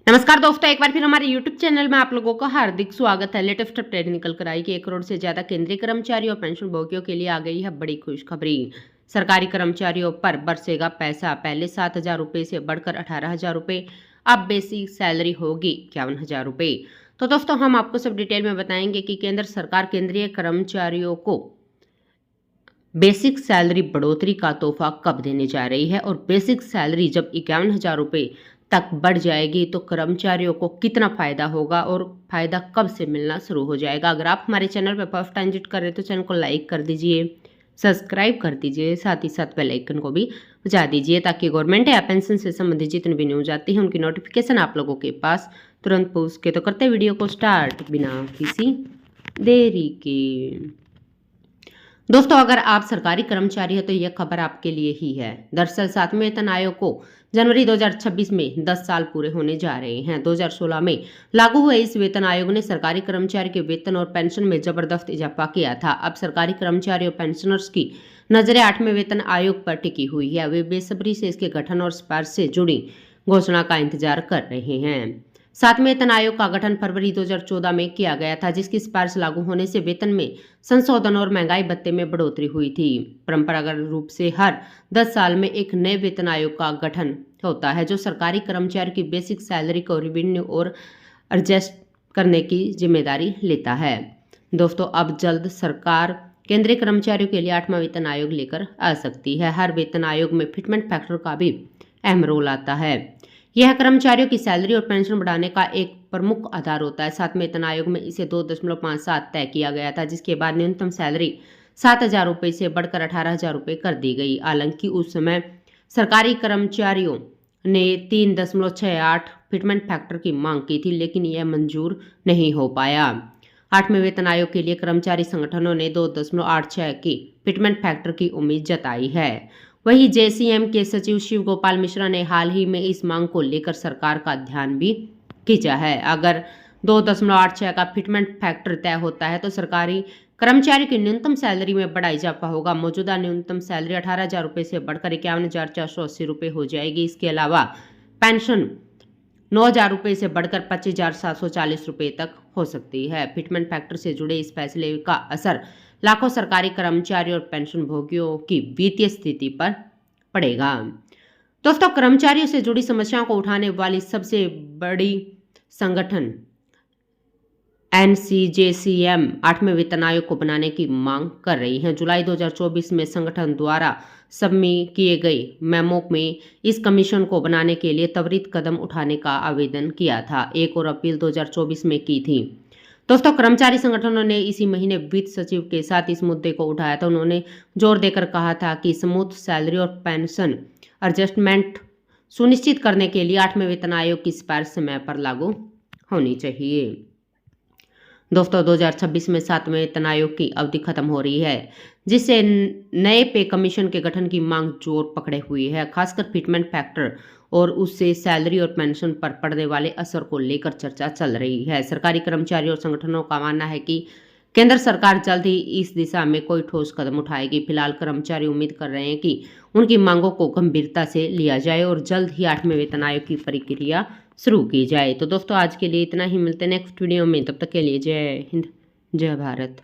नमस्कार दोस्तों, एक बार फिर हमारे YouTube चैनल में आप लोगों का हार्दिक स्वागत है। लेटेस्ट अपडेट निकल कर आई कि 1 करोड़ से ज्यादा केंद्रीय कर्मचारियों और पेंशन भोगियों के लिए आ गई है बड़ी खुशखबरी। सरकारी कर्मचारियों पर बरसेगा पैसा। पहले 7,000 रुपये से बढ़कर 18,000 रुपये, अब बेसिक सैलरी होगी 51,000 रुपये। तो दोस्तों, हम आपको सब डिटेल में बताएंगे कि केंद्र सरकार केंद्रीय कर्मचारियों को बेसिक सैलरी बढ़ोतरी का तोहफा कब देने जा रही है और बेसिक सैलरी जब 51,000 रुपये तक बढ़ जाएगी तो कर्मचारियों को कितना फ़ायदा होगा और फ़ायदा कब से मिलना शुरू हो जाएगा। अगर आप हमारे चैनल पर फर्स्ट टाइम विजिट कर रहे हैं तो चैनल को लाइक कर दीजिए, सब्सक्राइब कर दीजिए, साथ ही साथ बेल आइकन को भी बजा दीजिए ताकि गवर्नमेंट या पेंशन से संबंधित जितनी भी न्यूज आती है उनकी नोटिफिकेशन आप लोगों के पास तुरंत पहुँच सके। तो करते वीडियो को स्टार्ट बिना किसी देरी के। दोस्तों, अगर आप सरकारी कर्मचारी हैं तो यह खबर आपके लिए ही है। दरअसल 7वें वेतन आयोग को जनवरी 2026 में 10 साल पूरे होने जा रहे हैं। 2016 में लागू हुए इस वेतन आयोग ने सरकारी कर्मचारी के वेतन और पेंशन में जबरदस्त इजाफा किया था। अब सरकारी कर्मचारी और पेंशनर्स की नजरें 8वें वेतन आयोग पर टिकी हुई है। वे बेसब्री से इसके गठन और सिफारिश से जुड़ी घोषणा का इंतजार कर रहे हैं। 7वें वेतन आयोग का गठन फरवरी 2014 में किया गया था, जिसकी सिफारिश लागू होने से वेतन में संशोधन और महंगाई भत्ते में बढ़ोतरी हुई थी। परंपरागत रूप से हर 10 साल में एक नए वेतन आयोग का गठन होता है जो सरकारी कर्मचारी की बेसिक सैलरी को रिन्यू और एडजस्ट करने की जिम्मेदारी लेता है। दोस्तों, अब जल्द सरकार केंद्रीय कर्मचारियों के लिए 8वां वेतन आयोग लेकर आ सकती है। हर वेतन आयोग में फिटमेंट फैक्टर का भी अहम रोल आता है। यह कर्मचारियों की सैलरी और पेंशन बढ़ाने का एक प्रमुख आधार होता है। 7वें वेतन आयोग में इसे 2.57 तय किया गया था, जिसके बाद न्यूनतम सैलरी 7,000 रुपये से बढ़कर 18,000 रुपये कर दी गई। हालांकि उस समय सरकारी कर्मचारियों ने 3.68 फिटमेंट फैक्टर की मांग की थी, लेकिन यह मंजूर नहीं हो पाया। 8वें वेतन आयोग के लिए कर्मचारी संगठनों ने 2.86 की फिटमेंट फैक्टर की उम्मीद जताई है। वहीं जेसीएम के सचिव शिव गोपाल मिश्रा ने हाल ही में इस मांग को लेकर सरकार का ध्यान भी खींचा है। अगर 2.86 का फिटमेंट फैक्टर तय होता है तो सरकारी कर्मचारी की न्यूनतम सैलरी में बड़ा इजाफा होगा। मौजूदा न्यूनतम सैलरी 18,000 रुपये से बढ़कर 51,480 रुपये हो जाएगी। इसके अलावा पेंशन 9,000 रुपये से बढ़कर 25,740 रुपये तक हो सकती है। फिटमेंट फैक्टर से जुड़े इस फैसले का असर लाखों सरकारी कर्मचारी और पेंशन भोगियों की वित्तीय स्थिति पर पड़ेगा। दोस्तों, कर्मचारियों से जुड़ी समस्याओं को उठाने वाली सबसे बड़ी संगठन एनसीजेसीएम 8वें वेतन आयोग को बनाने की मांग कर रही है। जुलाई 2024 में संगठन द्वारा सबमिट किए गए मेमो में इस कमीशन को बनाने के लिए त्वरित कदम उठाने का आवेदन किया था। एक और अपील 2024 में की थी। दोस्तों, कर्मचारी संगठनों ने इसी महीने वित्त सचिव के साथ इस मुद्दे को उठाया था। उन्होंने जोर देकर कहा था कि स्मूथ सैलरी और पेंशन एडजस्टमेंट सुनिश्चित करने के लिए 8वें वेतन आयोग की सिफारिश समय पर लागू होनी चाहिए। दोस्तों, 2026 में 7वें वेतन आयोग की अवधि खत्म हो रही है, जिससे नए पे कमीशन के गठन की मांग जोर पकड़े हुई है। खासकर फिटमेंट फैक्टर और उससे सैलरी और पेंशन पर पड़ने वाले असर को लेकर चर्चा चल रही है। सरकारी कर्मचारियों और संगठनों का मानना है कि केंद्र सरकार जल्द ही इस दिशा में कोई ठोस कदम उठाएगी। फिलहाल कर्मचारी उम्मीद कर रहे हैं कि उनकी मांगों को गंभीरता से लिया जाए और जल्द ही 8वें वेतन आयोग की प्रक्रिया शुरू की जाए। तो दोस्तों, आज के लिए इतना ही। मिलते हैं नेक्स्ट वीडियो में। तब तक के लिए जय हिंद, जय भारत।